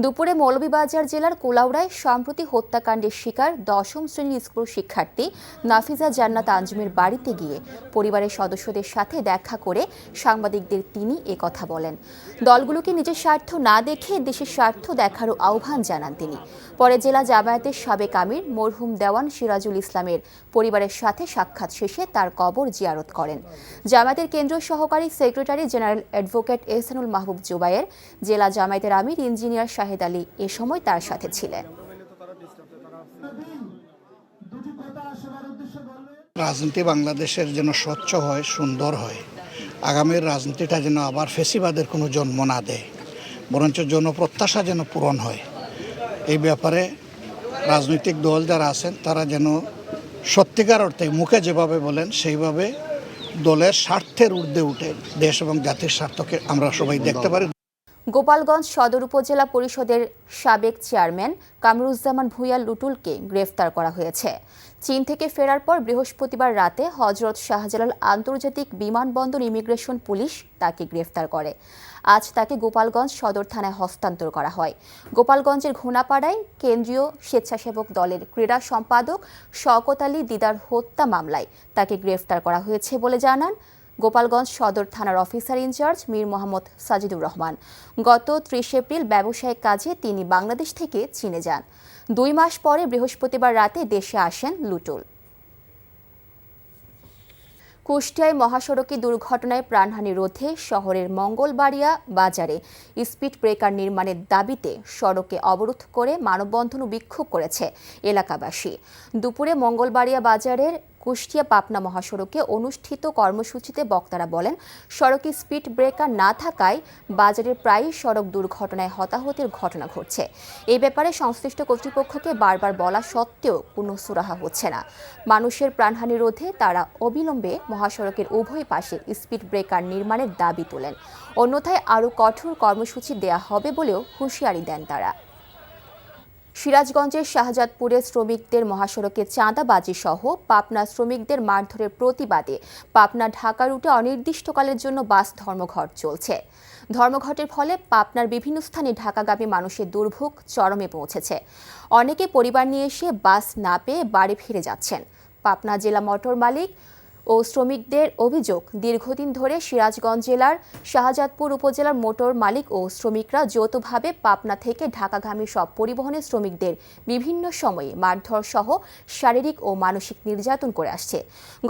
দুপুরে মৌলভীবাজার জেলার কুলাউড়ায় সম্প্রতি হত্যাকাণ্ডের শিকার 10ম শ্রেণীর স্কুল শিক্ষার্থী নাফিজা জান্নাত আঞ্জুমের বাড়িতে গিয়ে পরিবারের সদস্যদের সাথে দেখা করে সাংবাদিকদের তিনি একথা বলেন। দলগুলোকে নিজের স্বার্থ না দেখে দেশের স্বার্থ দেখারও আহ্বান জানান তিনি। পরে জেলা জামায়াতের সাবেক আমির মরহুম দেওয়ান সিরাজুল ইসলামের পরিবারের সাথে সাক্ষাৎ শেষে তার কবর জিয়ারত করেন। জামায়াতের কেন্দ্রীয় সহকারী সেক্রেটারি জেনারেল অ্যাডভোকেট এহসানুল মাহবুব জুবায়ের, জেলা জামায়াতের আমির ইঞ্জিনিয়ার শাহেদ আলী এ সময় তার সাথে ছিলেন। রাজনীতি বাংলাদেশের যেন স্বচ্ছ হয়, সুন্দর হয়। আগামীর রাজনীতিটা যেন আবার ফেসিবাদের কোনো জন্ম না দেয়, বরঞ্চ জনপ্রত্যাশা যেন পূরণ হয়। এই ব্যাপারে রাজনৈতিক দল যারা আছেন তারা যেন সত্যিকার অর্থে মুখে যেভাবে বলেন সেইভাবে দলের স্বার্থের ঊর্ধ্বে উঠে দেশ এবং জাতির স্বার্থকে আমরা সবাই দেখতে পারি। গোপালগঞ্জ সদর উপজেলা পরিষদের সাবেক চেয়ারম্যান কামরুজ্জামান ভূঁইয়া লুটুলকে গ্রেফতার করা হয়েছে। চীন থেকে ফেরার পর বৃহস্পতিবার রাতে হযরত শাহজালাল আন্তর্জাতিক বিমানবন্দর ইমিগ্রেশন পুলিশ তাকে গ্রেফতার করে। আজ তাকে গোপালগঞ্জ সদর থানায় হস্তান্তর করা হয়। গোপালগঞ্জের ঘোনাপাড়ায় কেন্দ্রীয় স্বেচ্ছাসেবক দলের ক্রীড়া সম্পাদক শওকত আলী দিদার হত্যা মামলায় তাকে গ্রেফতার করা হয়েছে বলে জানান গোপালগঞ্জ সদর থানার অফিসার ইনচার্জ মীর মোহাম্মদ সাজিদুর রহমান। গত 30 এপ্রিল ব্যবসায়িক কাজে তিনি বাংলাদেশ থেকে চীনে যান। 2 মাস পরে বৃহস্পতিবার রাতে দেশে আসেন লুটুল। কুষ্টিয়ায় মহাসড়কে দুর্ঘটনায় প্রাণহানি রোধে শহরের মঙ্গলবাড়িয়া বাজারে স্পিড ব্রেকার নির্মাণের দাবিতে সড়কে অবরোধ করে মানববন্ধন ও বিক্ষোভ করেছে এলাকাবাসী। দুপুরে মঙ্গলবাড়িয়া বাজারের কুষ্টিয়া পাবনা মহাসড়কে অনুষ্ঠিত কর্মসূচিতে বক্তারা বলেন, সড়কে স্পিড ব্রেকার না থাকায় বাজারের প্রায়ই সড়ক দুর্ঘটনায় হতাহতের ঘটনা ঘটছে। এই ব্যাপারে সংশ্লিষ্ট কর্তৃপক্ষকে বারবার বলা সত্ত্বেও কোনো সুরাহা হচ্ছে না। মানুষের প্রাণহানি রোধে তারা অবিলম্বে মহাসড়কের উভয় পাশে স্পিড ব্রেকার নির্মাণের দাবি তোলেন। অন্যথায় আরও কঠোর কর্মসূচি দেয়া হবে বলেও হুঁশিয়ারি দেন তারা। সিরাজগঞ্জের শাহজাদপুরে শ্রমিকদের মহাসড়কে চাঁদাবাজি সহ পাবনা শ্রমিকদের মারধরের প্রতিবাদে পাবনা ঢাকা রুটে অনির্দিষ্টকালের জন্য বাস ধর্মঘট চলছে। ধর্মঘটের ফলে পাবনার বিভিন্ন স্থানে ঢাকাগামী মানুষের দুর্ভোগ চরমে পৌঁছেছে। অনেকে পরিবার নিয়ে এসে বাস না পেয়ে বাড়ি ফিরে যাচ্ছেন। পাবনা জেলা মোটর মালিক ও শ্রমিকদের অভিযোগ, দীর্ঘদিন ধরে সিরাজগঞ্জ জেলার শাহজাদপুর উপজেলার মোটর মালিক ও শ্রমিকরা যৌথভাবে পাবনা থেকে ঢাকাগামী সব পরিবহনের শ্রমিকদের বিভিন্ন সময়ে মারধর সহ শারীরিক ও মানসিক নির্যাতন করে আসছে।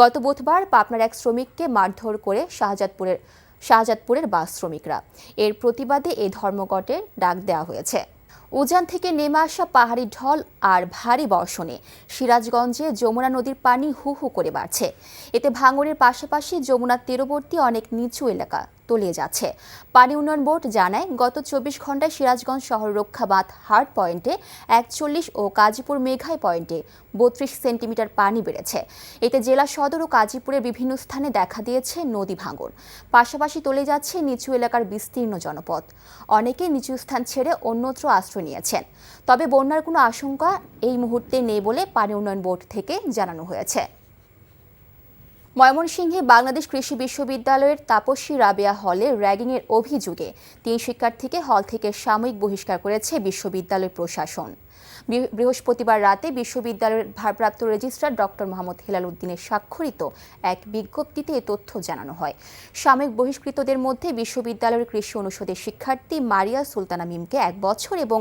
গত বুধবার পাবনার এক শ্রমিককে মারধর করে শাহজাদপুরের বাস শ্রমিকরা। এর প্রতিবাদে এই ধর্মঘটের ডাক দেওয়া হয়েছে। উজান থেকে নেমে আসা পাহাড়ি ঢল আর ভারী বর্ষণে সিরাজগঞ্জে যমুনা নদীর পানি হু হু করে বাড়ছে। এতে ভাঙনের পাশাপাশি যমুনার তীরবর্তী অনেক নিচু এলাকা তলিয়ে যাচ্ছে। পানি উন্নয়ন বোর্ড জানায়, গত 24 ঘন্টায় সিরাজগঞ্জ শহর রক্ষা বাঁধ হার্ট পয়েন্টে 41 ও কাজীপুর মেঘাই পয়েন্টে 32 সেন্টিমিটার পানি বেড়েছে। এতে জেলা সদর ও কাজীপুরের বিভিন্ন স্থানে দেখা দিয়েছে নদী ভাঙন। পাশাপাশি তলিয়ে যাচ্ছে নিচু এলাকার বিস্তীর্ণ জনপদ। অনেকে নিচু স্থান ছেড়ে অন্যত্র আশ্রয় নিয়েছেন। তবে বন্যার কোনো আশঙ্কা এই মুহূর্তে নেই বলে পানি উন্নয়ন বোর্ড থেকে জানানো হয়েছে। ময়মনসিংহে বাংলাদেশ কৃষি বিশ্ববিদ্যালয়ের তাপসী রাবেয়া হলে র্যাগিংয়ের অভিযোগে 3 শিক্ষার্থীকে হল থেকে সাময়িক বহিষ্কার করেছে বিশ্ববিদ্যালয় প্রশাসন। বৃহস্পতিবার রাতে বিশ্ববিদ্যালয়ের ভারপ্রাপ্ত রেজিস্ট্রার ডক্টর মোহাম্মদ হেলাল উদ্দিনের স্বাক্ষরিত এক বিজ্ঞপ্তিতে এ তথ্য জানানো হয়। সাময়িক বহিষ্কৃতদের মধ্যে বিশ্ববিদ্যালয়ের কৃষি অনুষদের শিক্ষার্থী মারিয়া সুলতানা মিমকে 1 বছর এবং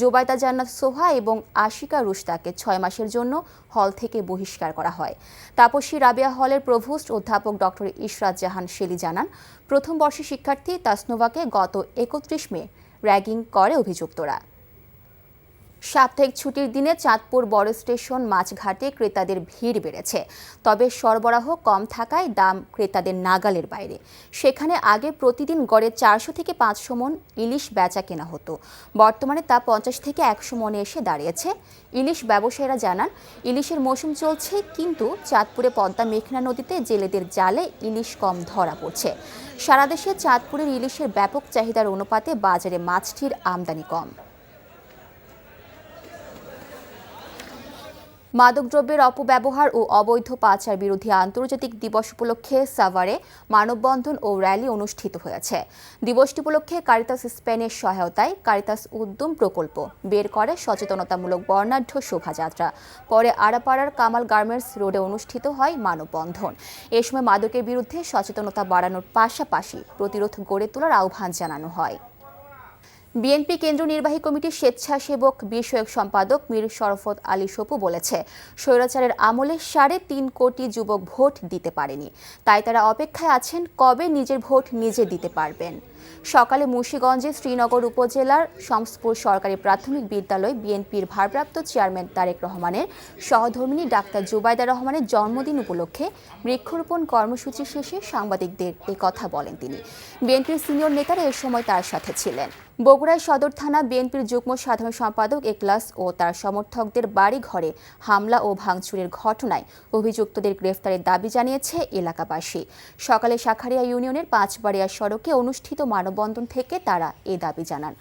জোবায়দা জান্নাত সোহা এবং আশিকা রুশদাকে 6 মাসের জন্য হল থেকে বহিষ্কার করা হয়। তাপসী রাবেয়া হলের প্রভোস্ট অধ্যাপক ডক্টর ইশরাত জাহান শেলি জানান, প্রথম বর্ষের শিক্ষার্থী তাসনোভাকে গত 31 মে র্যাগিং করে অভিযুক্তরা। সাপ্তাহিক ছুটির দিনে চাঁদপুর বড় স্টেশন মাছঘাটে ক্রেতাদের ভিড় বেড়েছে। তবে সরবরাহ কম থাকায় দাম ক্রেতাদের নাগালের বাইরে। সেখানে আগে প্রতিদিন গড়ে 400 থেকে 500 মন ইলিশ বেচা কেনা হতো। বর্তমানে তা 50 থেকে 100 মনে এসে দাঁড়িয়েছে। ইলিশ ব্যবসায়ীরা জানান, ইলিশের মৌসুম চলছে, কিন্তু চাঁদপুরে পদ্মা মেঘনা নদীতে জেলেদের জালে ইলিশ কম ধরা পড়ছে। সারা দেশে চাঁদপুরের ইলিশের ব্যাপক চাহিদার অনুপাতে বাজারে মাছটির আমদানি কম। মাদকদ্রব্যের অপব্যবহার ও অবৈধ পাচার বিরোধী আন্তর্জাতিক দিবস উপলক্ষে সাভারে মানববন্ধন ও র্যালি অনুষ্ঠিত হয়েছে। দিবসটি উপলক্ষে কারিতাস স্পেনের সহায়তায় কারিতাস উদ্যম প্রকল্প বের করে সচেতনতামূলক বর্ণাঢ্য শোভাযাত্রা। পরে আড়াপাড়ার কামাল গার্মেন্টস রোডে অনুষ্ঠিত হয় মানববন্ধন। এ সময় মাদকের বিরুদ্ধে সচেতনতা বাড়ানোর পাশাপাশি প্রতিরোধ গড়ে তোলার আহ্বান জানানো হয়। বিএনপি কেন্দ্রীয় নির্বাহী কমিটির স্বেচ্ছাসেবক বিষয়ক সম্পাদক মীর শরফত আলী সপু বলেছে, স্বৈরাচারের আমলে 3.5 কোটি যুবক ভোট দিতে পারেনি, তাই তারা অপেক্ষায় আছেন কবে নিজের ভোট নিজে দিতে পারবেন। সকালে মুন্সিগঞ্জে শ্রীনগর উপজেলার শমসপুর সরকারি প্রাথমিক বিদ্যালয় বিএনপির ভারপ্রাপ্ত চেয়ারম্যান তারেক রহমানের সহধর্মিণী ডাক্তার জুবাইদা রহমানের জন্মদিন উপলক্ষে বৃক্ষরোপণ কর্মসূচি শেষে সাংবাদিকদের এ কথা বলেন তিনি। বিএনপির সিনিয়র নেতারা এ সময় তার সাথে ছিলেন। বগুড়ায় সদর থানা বিএনপির যুগ্ম সাধারণ সম্পাদক এখলাস ও তার সমর্থকদের বাড়ি ঘরে হামলা ও ভাঙচুরের ঘটনায় অভিযুক্তদের গ্রেফতারের দাবি জানিয়েছে এলাকাবাসী। সকালে শাখারিয়া ইউনিয়নের 5 বাড়িয়া সড়কে অনুষ্ঠিত মানববন্ধন থেকে তারা এ দাবি জানান।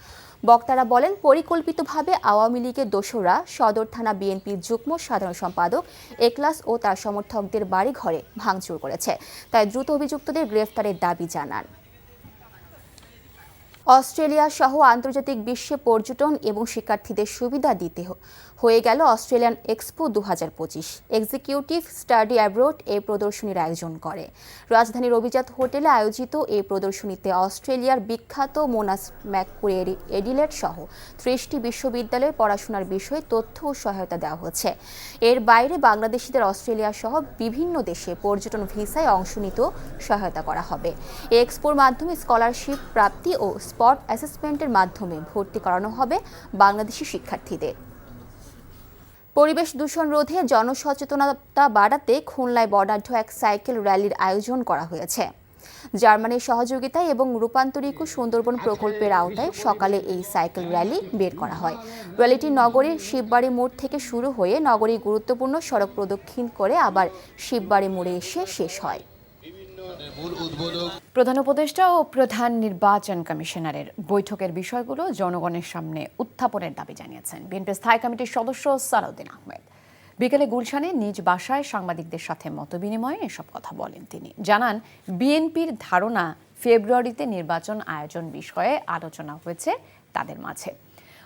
বক্তারা বলেন, পরিকল্পিতভাবে আওয়ামী লীগের দোসররা সদর থানা বিএনপির যুগ্ম সাধারণ সম্পাদক এখলাস ও তার সমর্থকদের বাড়ি ঘরে ভাঙচুর করেছে, তাই দ্রুত অভিযুক্তদের গ্রেফতারের দাবি জানান। অস্ট্রেলিয়া সহ আন্তর্জাতিক বিশ্বে পর্যটন এবং শিক্ষার্থীদের সুবিধা দিতে হয়ে গেল Australian expo 2025। Executive study abroad এই প্রদর্শনীর আয়োজন করে। রাজধানীর অভিজাত হোটেলে আয়োজিত এই প্রদর্শনীতে অস্ট্রেলিয়ার বিখ্যাত মোনাস ম্যাককুয়েরি এডিলেড সহ 30টি বিশ্ববিদ্যালয়ের পড়াশোনার বিষয়ে তথ্য ও সহায়তা দেওয়া হচ্ছে। এর বাইরে বাংলাদেশিদের অস্ট্রেলিয়া সহ বিভিন্ন দেশে পর্যটন ভিসায় অংশ নিতেও সহায়তা করা হবে। এই এক্সপোর মাধ্যমে স্কলারশিপ প্রাপ্তি ও স্পট অ্যাসেসমেন্টের মাধ্যমে ভর্তি করানো হবে বাংলাদেশি শিক্ষার্থীদের। পরিবেশ দূষণ রোধে জনসচেতনতা বাড়াতে খুলনায় বর্ণাঢ্য এক সাইকেল র্যালির আয়োজন করা হয়েছে। জার্মানির সহযোগিতায় এবং রূপান্তরিত সুন্দরবন প্রকল্পের আওতায় সকালে এই সাইকেল র্যালি বের করা হয়। র্যালিটি নগরীর শিববাড়ি মোড় থেকে শুরু হয়ে নগরীর গুরুত্বপূর্ণ সড়ক প্রদক্ষিণ করে আবার শিববাড়ি মোড়ে এসে শেষ হয়। প্রধান উপদেষ্টা ও প্রধান নির্বাচন কমিশনারের বৈঠকের বিষয়গুলো জনগণের সামনে উত্থাপনের দাবি জানিয়েছেন বিএনপির স্থায়ী কমিটির সদস্য সালাউদ্দিন আহমেদ। বিকেলে গুলশানে নিজ বাসায় সাংবাদিকদের সাথে মতবিনিময়ে এসব কথা বলেন তিনি। জানান, বিএনপির ধারণা ফেব্রুয়ারিতে নির্বাচন আয়োজন বিষয়ে আলোচনা হয়েছে তাদের মাঝে।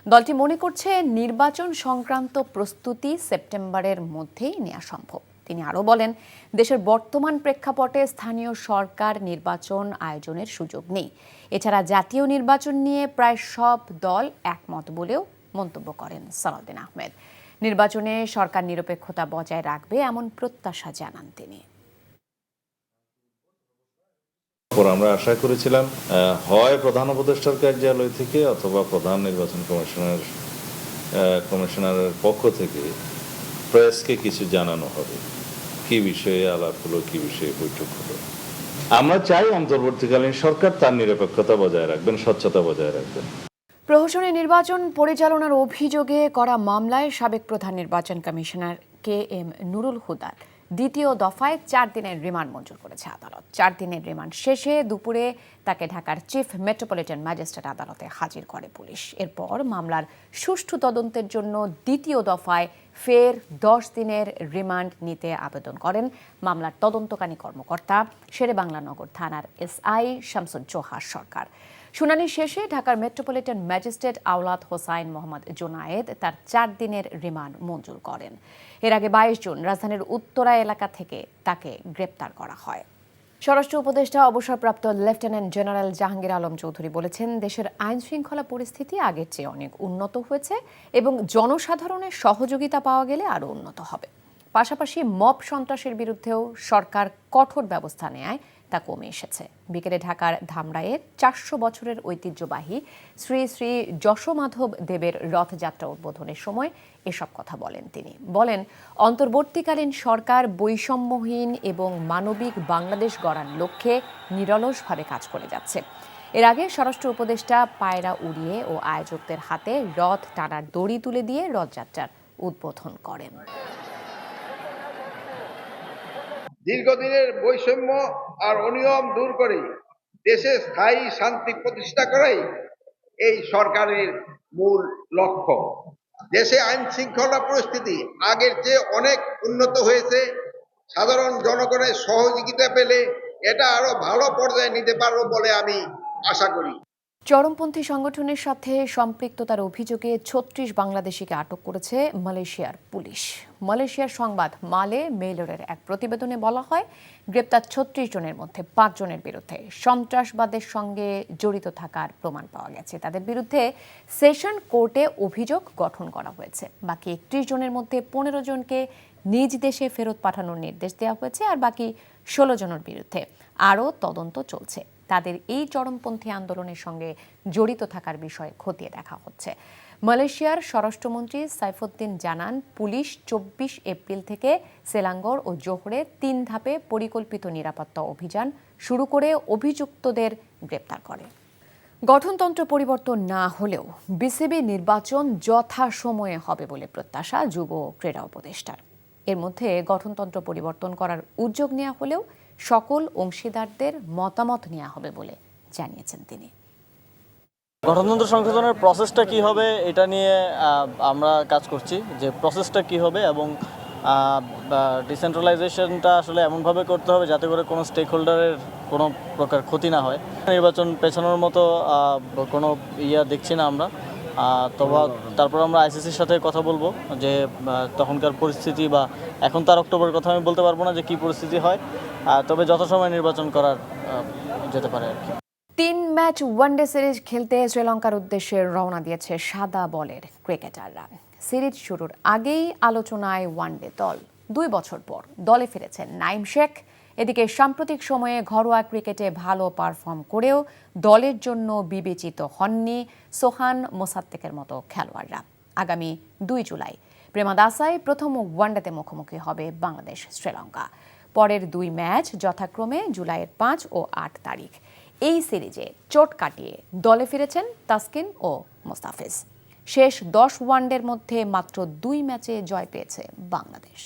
দলটি মনে করছে নির্বাচন সংক্রান্ত প্রস্তুতি সেপ্টেম্বরের মধ্যেই নেওয়া সম্ভব। তিনি আরও বলেন, দেশের বর্তমান প্রেক্ষাপটে স্থানীয় সরকার নির্বাচন আয়োজনের সুযোগ নেই। এছাড়া জাতীয় নির্বাচন নিয়ে প্রায় সব দল একমত বলেও মন্তব্য করেন সালাউদ্দিন আহমেদ। নির্বাচনে সরকার নিরপেক্ষতা বজায় রাখবে এমন প্রত্যাশা জানান তিনি। আমরা আশা করেছিলাম হয় প্রধান উপদেষ্টার কার্যালয় থেকে অথবা প্রধান নির্বাচন কমিশনারের পক্ষ থেকে প্রেসকে কিছু জানানো হবে, কি বিষয়ে আলাপ হলো, কি বিষয়ে বৈঠক হলো। আমরা চাই অন্তর্বর্তীকালীন সরকার তার নিরপেক্ষতা বজায় রাখবেন, স্বচ্ছতা বজায় রাখবেন। প্রহসনে নির্বাচন পরিচালনার অভিযোগে করা মামলায় সাবেক প্রধান নির্বাচন কমিশনার KM নুরুল হুদার দ্বিতীয় দফায় 4 দিনের রিমান্ড মঞ্জুর করেছে আদালত। 4 দিনের রিমান্ড শেষে দুপুরে তাকে ঢাকার চিফ মেট্রোপলিটন ম্যাজিস্ট্রেট আদালতে হাজির করে পুলিশ। এরপর মামলার সুষ্ঠু তদন্তের জন্য দ্বিতীয় দফায় ফের 10 দিনের রিমান্ড নিতে আবেদন করেন মামলার তদন্তকারী কর্মকর্তা শেরেবাংলা নগর থানার SI শামসুজ্জোহা সরকার। শুনানি শেষে ঢাকার মেট্রোপলিটন ম্যাজিস্ট্রেট আওলাদ হোসাইন মোহাম্মদ জোনায়েদ তার 4 দিনের রিমান্ড মঞ্জুর করেন। এর আগে 22 জুন রাজধানীর উত্তরা এলাকা থেকে তাকে গ্রেপ্তার করা হয়। স্বরাষ্ট্র উপদেষ্টা অবসরপ্রাপ্ত লেফটেন্যান্ট জেনারেল জাহাঙ্গীর আলম চৌধুরী বলেছেন, দেশের আইন শৃঙ্খলা পরিস্থিতি আগের চেয়ে অনেক উন্নত হয়েছে এবং জনসাধারণের সহযোগিতা পাওয়া গেলে আরও উন্নত হবে। পাশাপাশি মব সন্ত্রাসের বিরুদ্ধেও সরকার কঠোর ব্যবস্থা নেয় তা কমে এসেছে। বিকেলে ঢাকার ধামরাইয়ের 400 বছরের ঐতিহ্যবাহী শ্রী শ্রী যশোমাধব দেবের রথযাত্রা উদ্বোধনের সময় এসব কথা বলেন তিনি। বলেন, অন্তর্বর্তীকালীন সরকার বৈষম্যহীন এবং মানবিক বাংলাদেশ গড়ার লক্ষ্যে নিরলসভাবে কাজ করে যাচ্ছে। এর আগে স্বরাষ্ট্র উপদেষ্টা পায়রা উড়িয়ে ও আয়োজকদের হাতে রথ টানার দড়ি তুলে দিয়ে রথযাত্রার উদ্বোধন করেন। দীর্ঘদিনের বৈষম্য আর অনিয়ম দূর করে দেশে স্থায়ী শান্তি প্রতিষ্ঠা করাই এই সরকারের মূল লক্ষ্য। দেশে আইন শৃঙ্খলা পরিস্থিতি আগের চেয়ে অনেক উন্নত হয়েছে। সাধারণ জনগণের সহযোগিতা পেলে এটা আরো ভালো পর্যায়ে নিতে পারবো বলে আমি আশা করি। চরমপন্থী সংগঠনের সাথে সম্পৃক্ততার অভিযোগে 36 বাংলাদেশিকে আটক করেছে মালয়েশিয়ার পুলিশ। মালয়েশিয়ার সংবাদ মালে মেইলরের এক প্রতিবেদনে বলা হয়, গ্রেপ্তার 36 জনের মধ্যে 5 জনের বিরুদ্ধে সন্ত্রাসবাদের সঙ্গে জড়িত থাকার প্রমাণ পাওয়া গেছে। তাদের বিরুদ্ধে সেশন কোর্টে অভিযোগ গঠন করা হয়েছে। বাকি 31 জনের মধ্যে 15 জনকে নিজ দেশে ফেরত পাঠানোর নির্দেশ দেওয়া হয়েছে, আর বাকি 16 জনের বিরুদ্ধে আরও তদন্ত চলছে। তাদের এই চরমপন্থী আন্দোলনের সঙ্গে জড়িত থাকার বিষয়ে খতিয়ে দেখা হচ্ছে। মালয়েশিয়ার স্বরাষ্ট্রমন্ত্রী সাইফুদ্দিন জানান, পুলিশ 24 এপ্রিল থেকে সেলাঙ্গর ও জোহরে 3 ধাপে পরিকল্পিত নিরাপত্তা অভিযান শুরু করে অভিযুক্তদের গ্রেপ্তার করে। গঠনতন্ত্র পরিবর্তন না হলেও বিসিবি নির্বাচন যথাসময়ে হবে বলে প্রত্যাশা যুব ও ক্রীড়া উপদেষ্টার। এর মধ্যে গঠনতন্ত্র পরিবর্তন করার উদ্যোগ নেওয়া হলেও সকল অংশীদারদের মতামত নেওয়া হবে বলে জানিয়েছেন তিনি। গঠনতন্ত্র সংশোধনের প্রসেসটা কি হবে এটা নিয়ে আমরা কাজ করছি, যে প্রসেসটা কি হবে এবং ডিসেন্ট্রালাইজেশনটা আসলে এমনভাবে করতে হবে যাতে করে কোনো স্টেক হোল্ডারের কোনো প্রকার ক্ষতি না হয়। নির্বাচন পেছানোর মতো কোনো দেখছি না আমরা। তবে তারপর আমরা আইসিসির সাথে কথা বলবো যে তখনকার পরিস্থিতি, বা এখন তার অক্টোবরের কথা আমি বলতে পারবো না যে কী পরিস্থিতি হয়, তবে যথাসময়ে নির্বাচন করার যেতে পারে আর কি। 3 ম্যাচ ওয়ানডে সিরিজ খেলতে শ্রীলঙ্কার উদ্দেশ্যে রওনা দিয়েছে সাদা বলের ক্রিকেটাররা। সিরিজ শুরুর আগেই আলোচনায় ওয়ানডে দল। 2 বছর পর দলে ফিরেছেন নাইম শেখ। এদিকে সাম্প্রতিক সময়ে ঘরোয়া ক্রিকেটে ভালো পারফর্ম করেও দলের জন্য বিবেচিত হননি সোহান মোসাদ্দেকের মতো খেলোয়াড়রা। আগামী 2 জুলাই প্রেমাদাসায় প্রথম ওয়ানডেতে মুখোমুখি হবে বাংলাদেশ শ্রীলঙ্কা। পরের 2 ম্যাচ যথাক্রমে জুলাইয়ের 5 ও 8 তারিখ। এই সিরিজে চোট কাটিয়ে দলে ফিরেছেন তাসকিন ও মোস্তাফিজ। শেষ 10 ওয়ানডের মধ্যে মাত্র 2 ম্যাচে জয় পেয়েছে বাংলাদেশ।